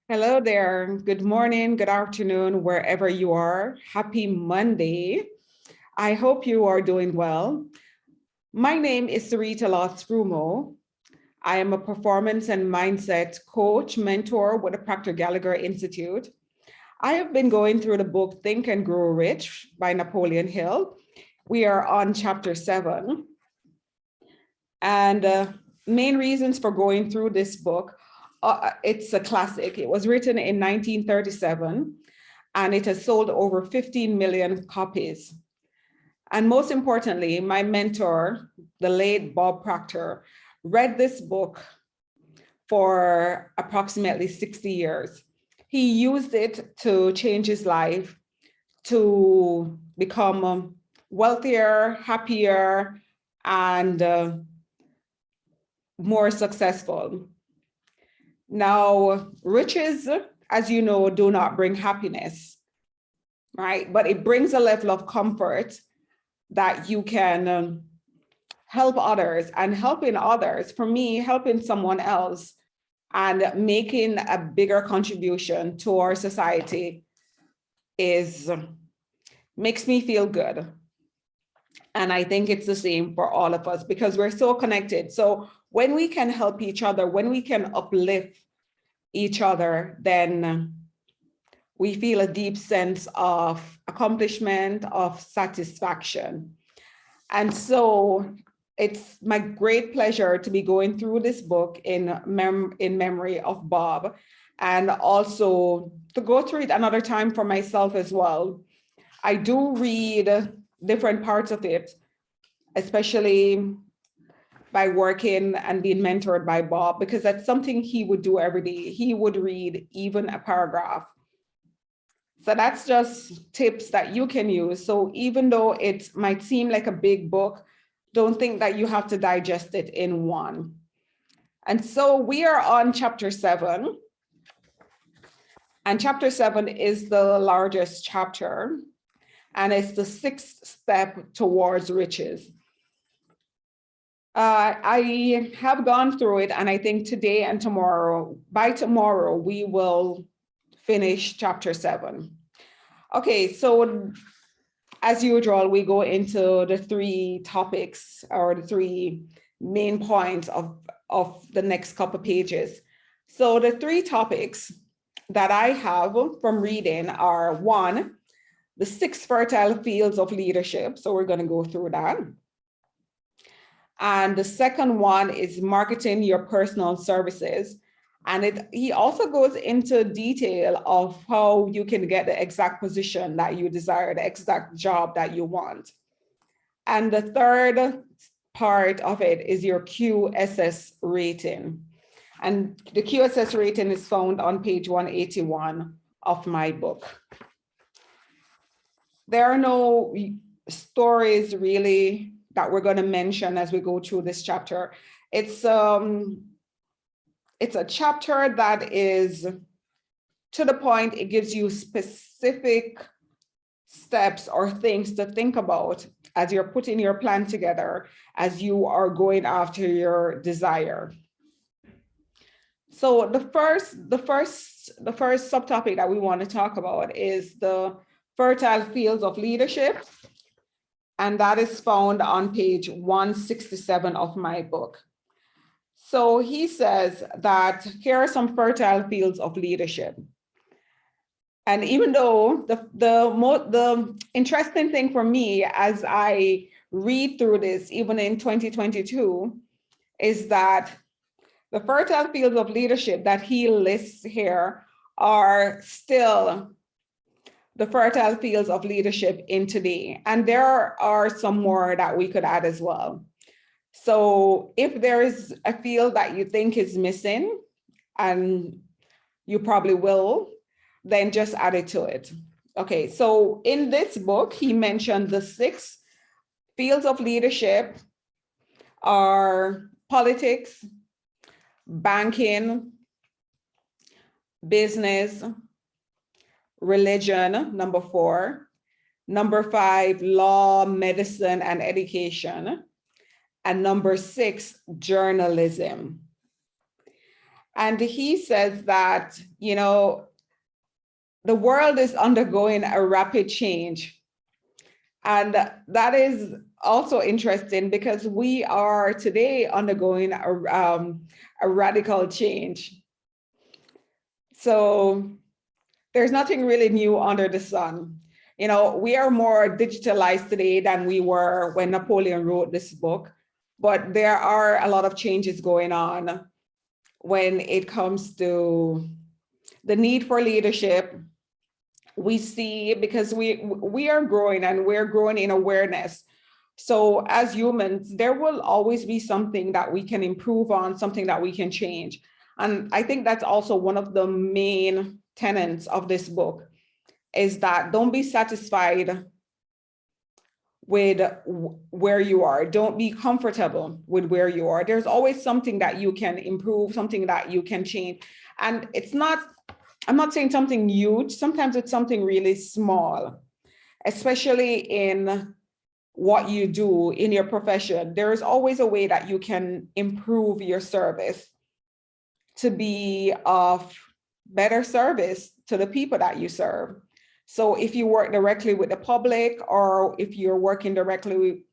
Hello there. Good morning, good afternoon, wherever you are. Happy Monday. I hope you are doing well. My name is Cyreta Laws-Frumau. I am a performance and mindset coach, mentor with the Proctor Gallagher Institute. I have been going through the book Think and Grow Rich by Napoleon Hill. We are on chapter 7. And main reasons for going through this book, it's a classic. It was written in 1937, and it has sold over 15 million copies. And most importantly, my mentor, the late Bob Proctor, read this book for approximately 60 years. He used it to change his life, to become wealthier, happier, and more successful. Now, riches, as you know, do not bring happiness, right? But it brings a level of comfort that you can help others, and helping others, for me, helping someone else and making a bigger contribution to our society makes me feel good. And I think it's the same for all of us because we're so connected. So when we can help each other, when we can uplift each other, then we feel a deep sense of accomplishment, of satisfaction. And so it's my great pleasure to be going through this book in memory of Bob, and also to go through it another time for myself as well. I do read different parts of it, especially by working and being mentored by Bob, because that's something he would do every day. He would read even a paragraph. So that's just tips that you can use. So even though it might seem like a big book, don't think that you have to digest it in one. And so we are on chapter 7. And chapter 7 is the largest chapter. And it's the 6th step towards riches. I have gone through it, and I think today and tomorrow, by tomorrow, we will finish chapter 7. Okay, so as usual, we go into the 3 topics or the 3 main points of the next couple pages. So the 3 topics that I have from reading are: 1, the 6 fertile fields of leadership. So we're going to go through that. And the second one is marketing your personal services. And he also goes into detail of how you can get the exact position that you desire, the exact job that you want. And the third part of it is your QSS rating. And the QSS rating is found on page 181 of my book. There are no stories really that we're going to mention as we go through this chapter. It's a chapter that is to the point. It gives you specific steps or things to think about as you're putting your plan together, as you are going after your desire. So the first subtopic that we want to talk about is the fertile fields of leadership. And that is found on page 167 of my book. So he says that here are some fertile fields of leadership. And even though the interesting thing for me as I read through this, even in 2022, is that the fertile fields of leadership that he lists here are still the fertile fields of leadership in today. And there are some more that we could add as well. So if there is a field that you think is missing, and you probably will, then just add it to it. Okay, so in this book, he mentioned the 6 fields of leadership are politics, banking, business, religion, number 4, number 5, law, medicine, and education, and number 6, journalism. And he says that, you know, the world is undergoing a rapid change. And that is also interesting because we are today undergoing a radical change. So there's nothing really new under the sun. You know, we are more digitalized today than we were when Napoleon wrote this book, but there are a lot of changes going on when it comes to the need for leadership. We see, because we are growing and we're growing in awareness. So as humans, there will always be something that we can improve on, something that we can change. And I think that's also one of the main tenets of this book, is that don't be satisfied with where you are. Don't be comfortable with where you are. There's always something that you can improve, something that you can change. And it's not, I'm not saying something huge. Sometimes it's something really small, especially in what you do in your profession. There is always a way that you can improve your service to be of better service to the people that you serve. So if you work directly with the public, or if you're working directly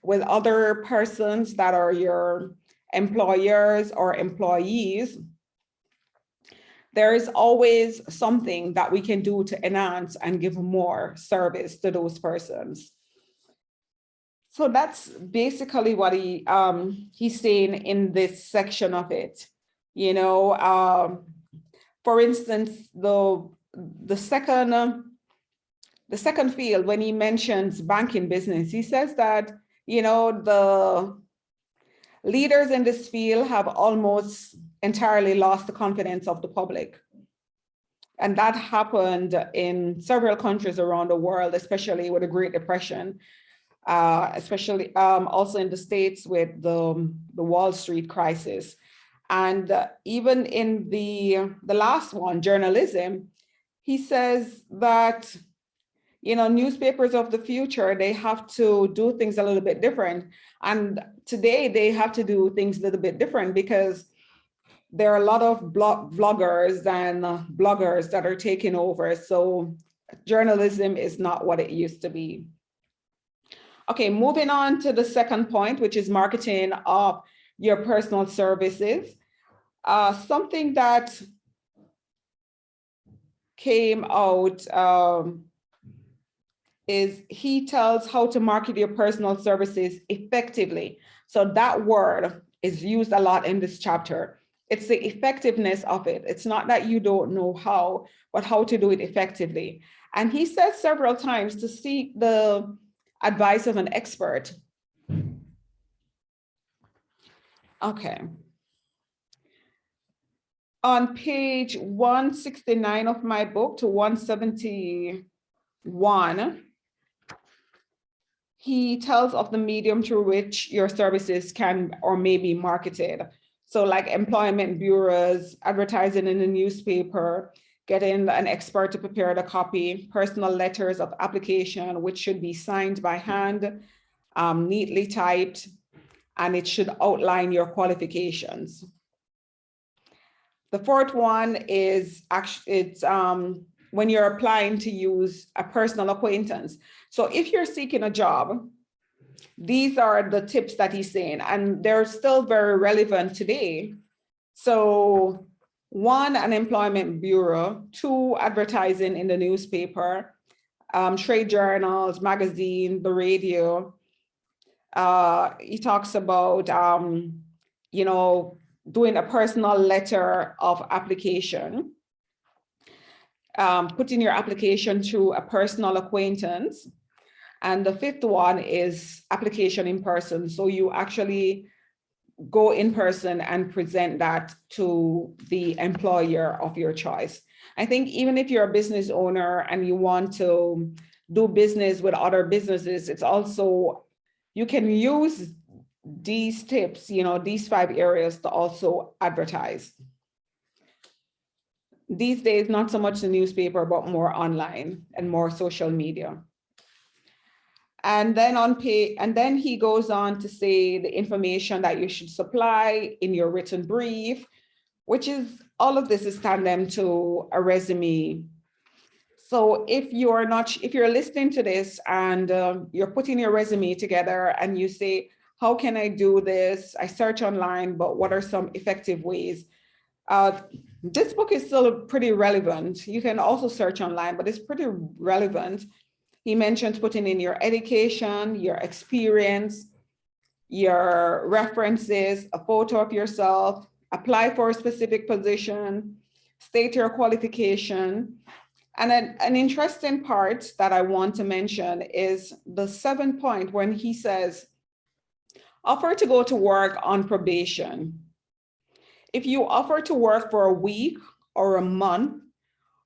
with other persons that are your employers or employees, there is always something that we can do to enhance and give more service to those persons. So that's basically what he's saying in this section of it. You know, for instance, the second field, when he mentions banking business, he says that, you know, the leaders in this field have almost entirely lost the confidence of the public. And that happened in several countries around the world, especially with the Great Depression, especially also in the States with the Wall Street crisis. And even in the last one, journalism, he says that, you know, newspapers of the future, they have to do things a little bit different. And today they have to do things a little bit different because there are a lot of vloggers and bloggers that are taking over. So journalism is not what it used to be. Okay, moving on to the second point, which is marketing of your personal services. Something that came out is he tells how to market your personal services effectively. So that word is used a lot in this chapter. It's the effectiveness of it. It's not that you don't know how, but how to do it effectively. And he says several times to seek the advice of an expert. Okay. On page 169 of my book to 171, he tells of the medium through which your services can or may be marketed. So like employment bureaus, advertising in the newspaper, getting an expert to prepare the copy, personal letters of application, which should be signed by hand, neatly typed, and it should outline your qualifications. The fourth one is actually, it's when you're applying to use a personal acquaintance. So if you're seeking a job, these are the tips that he's saying, and they're still very relevant today. So 1, an employment bureau, 2, advertising in the newspaper, trade journals, magazine, the radio. He talks about, you know, doing a personal letter of application, putting your application through a personal acquaintance. And the 5th one is application in person. So you actually go in person and present that to the employer of your choice. I think even if you're a business owner and you want to do business with other businesses, it's also, you can use these tips, you know, these 5 areas to also advertise. These days, not so much the newspaper, but more online and more social media. And then then he goes on to say the information that you should supply in your written brief, which is all of this is tandem to a resume. So if you're listening to this and you're putting your resume together and you say, how can I do this? I search online, but what are some effective ways? This book is still pretty relevant. You can also search online, but it's pretty relevant. He mentions putting in your education, your experience, your references, a photo of yourself, apply for a specific position, state your qualification. And an interesting part that I want to mention is the 7th point when he says, offer to go to work on probation. If you offer to work for a week or a month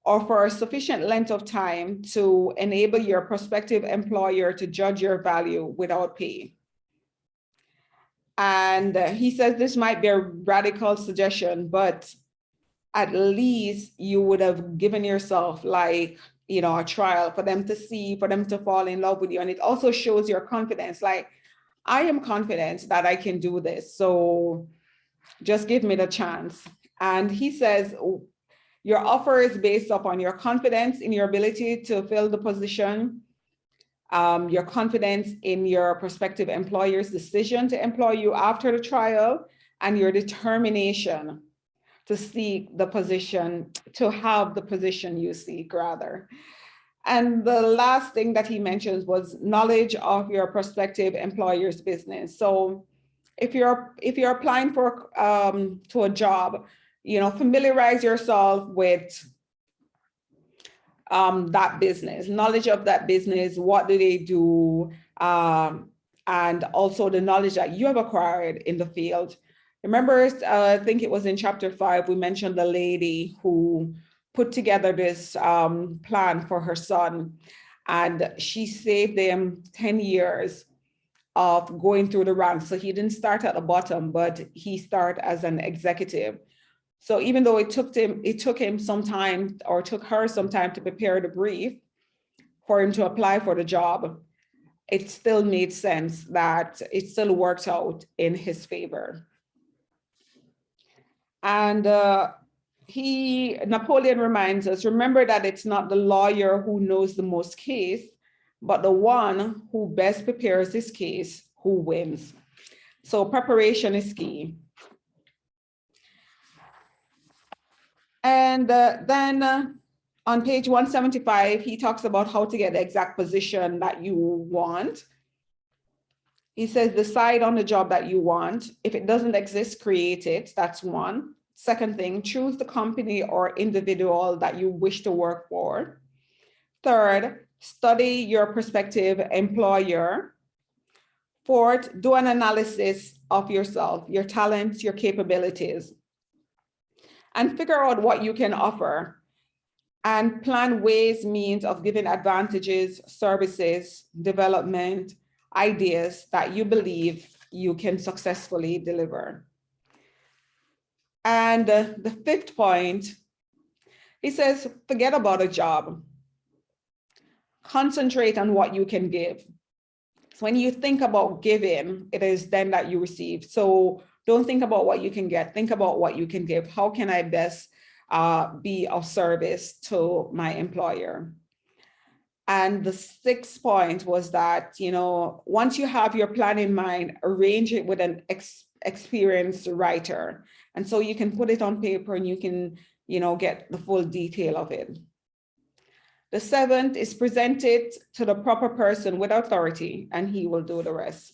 or for a sufficient length of time to enable your prospective employer to judge your value without pay. And he says this might be a radical suggestion, but at least you would have given yourself like, a trial for them to see, for them to fall in love with you. And it also shows your confidence. Like, I am confident that I can do this. So just give me the chance. And he says, your offer is based upon your confidence in your ability to fill the position, your confidence in your prospective employer's decision to employ you after the trial, and your determination to seek the position, to have the position you seek, rather. And the last thing that he mentions was knowledge of your prospective employer's business. So if you're applying for to a job, familiarize yourself with that business, knowledge of that business, what do they do, and also the knowledge that you have acquired in the field. Remember, I think it was in chapter 5, we mentioned the lady who put together this plan for her son, and she saved him 10 years of going through the ranks. So he didn't start at the bottom, but he started as an executive. So even though it took him some time, or took her some time to prepare the brief for him to apply for the job, it still made sense that it still worked out in his favor. And Napoleon reminds us, remember that it's not the lawyer who knows the most case, but the one who best prepares his case who wins. So preparation is key. And then on page 175, he talks about how to get the exact position that you want. He says, decide on the job that you want. If it doesn't exist, create it. That's one. Second thing, choose the company or individual that you wish to work for. Third, study your prospective employer. Fourth, do an analysis of yourself, your talents, your capabilities, and figure out what you can offer, and plan ways, means of giving advantages, services, development, ideas that you believe you can successfully deliver. And the 5th point, he says, forget about a job. Concentrate on what you can give. So when you think about giving, it is then that you receive. So don't think about what you can get, think about what you can give. How can I best be of service to my employer? And the 6th point was that, once you have your plan in mind, arrange it with an experienced writer. And so you can put it on paper and you can, get the full detail of it. The 7th is present it to the proper person with authority, and he will do the rest.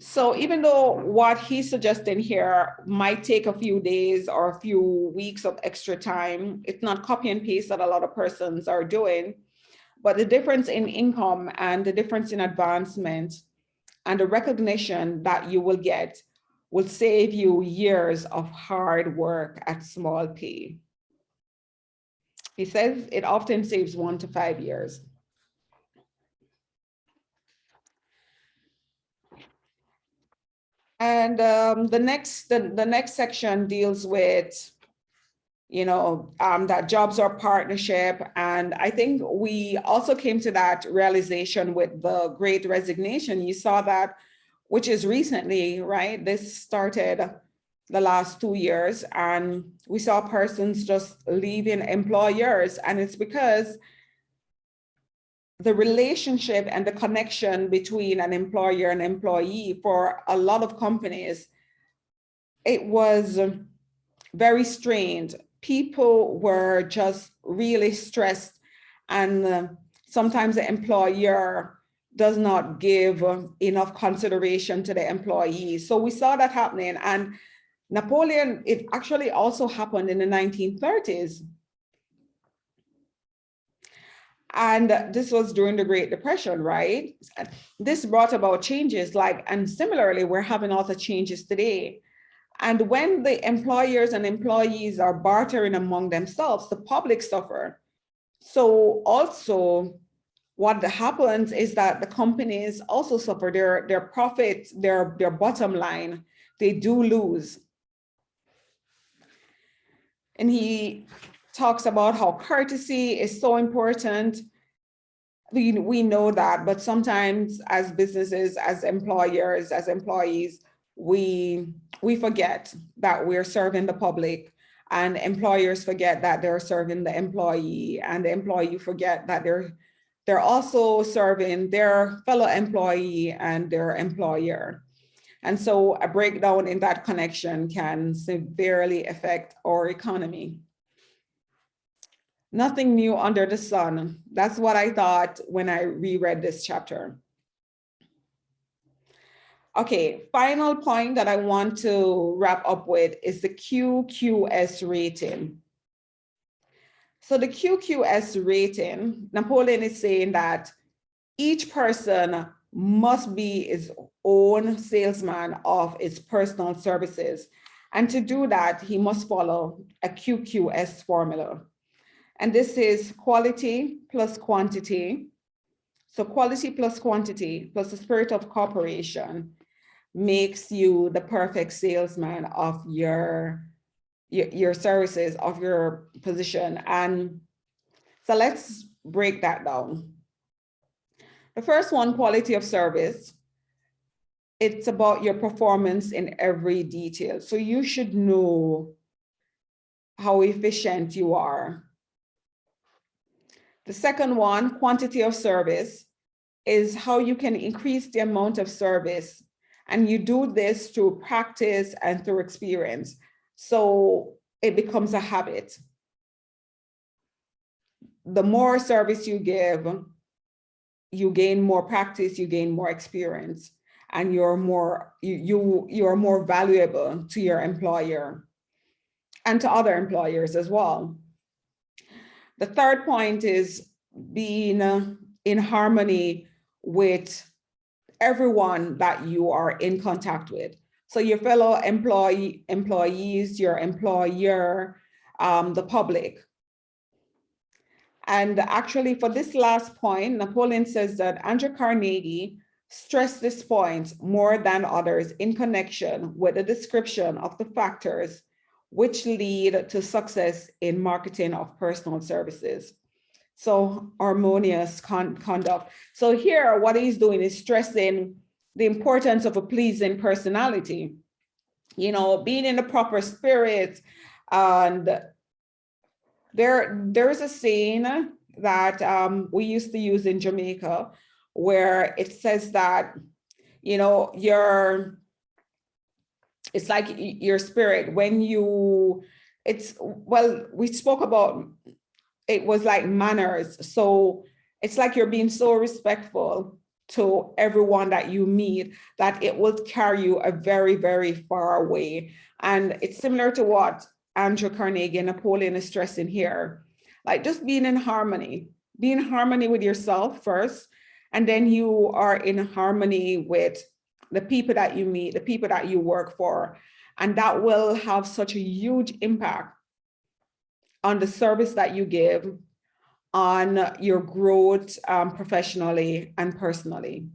So even though what he's suggesting here might take a few days or a few weeks of extra time, it's not copy and paste that a lot of persons are doing, but the difference in income and the difference in advancement and the recognition that you will get will save you years of hard work at small pay. He says it often saves 1 to 5 years. And the next section deals with, that jobs are partnership. And I think we also came to that realization with the Great Resignation. You saw that, which is recently, right? This started the last 2 years, and we saw persons just leaving employers, and it's because the relationship and the connection between an employer and employee for a lot of companies, it was very strained. People were just really stressed, and sometimes the employer does not give enough consideration to the employees. So we saw that happening, and Napoleon, it actually also happened in the 1930s. And this was during the Great Depression, right? This brought about changes and similarly, we're having all the changes today. And when the employers and employees are bartering among themselves, the public suffer. So also what happens is that the companies also suffer their profits, their bottom line, they do lose. And he talks about how courtesy is so important. We know that, but sometimes as businesses, as employers, as employees, we forget that we're serving the public, and employers forget that they're serving the employee, and the employee forget that they're also serving their fellow employee and their employer. And so a breakdown in that connection can severely affect our economy. Nothing new under the sun. That's what I thought when I reread this chapter. Okay, final point that I want to wrap up with is the QQS rating. So the QQS rating, Napoleon is saying that each person must be his own salesman of his personal services. And to do that, he must follow a QQS formula. And this is quality plus quantity. So quality plus quantity plus the spirit of cooperation makes you the perfect salesman of your services, of your position. And so let's break that down. The first one, quality of service. It's about your performance in every detail. So you should know how efficient you are. The second one, quantity of service, is how you can increase the amount of service. And you do this through practice and through experience. So it becomes a habit. The more service you give, you gain more practice, you gain more experience, and you're more valuable to your employer and to other employers as well. The third point is being in harmony with everyone that you are in contact with. So your fellow employees, your employer, the public. And actually for this last point, Napoleon says that Andrew Carnegie stressed this point more than others in connection with the description of the factors which lead to success in marketing of personal services. So harmonious conduct. So here, what he's doing is stressing the importance of a pleasing personality, being in the proper spirit. And there's a saying that we used to use in Jamaica where it says that, it's like your spirit when we spoke about, it was like manners. So it's like you're being so respectful to everyone that you meet that it will carry you a very, very far away. And it's similar to what Andrew Carnegie and Napoleon is stressing here, like just being in harmony with yourself first, and then you are in harmony with the people that you meet, the people that you work for, and that will have such a huge impact on the service that you give, on your growth professionally and personally.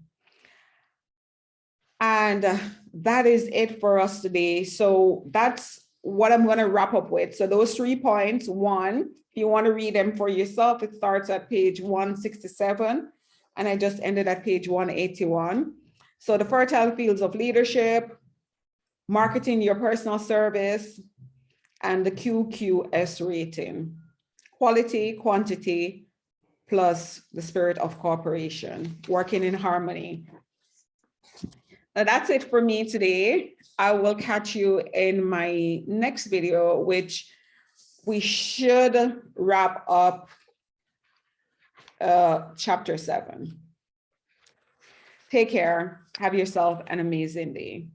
And that is it for us today. So that's what I'm going to wrap up with. So those 3 points. One, if you want to read them for yourself, it starts at page 167, and I just ended at page 181. So the fertile fields of leadership, marketing your personal service, and the QQS rating, quality, quantity, plus the spirit of cooperation, working in harmony. Now that's it for me today. I will catch you in my next video, which we should wrap up chapter 7. Take care. Have yourself an amazing day.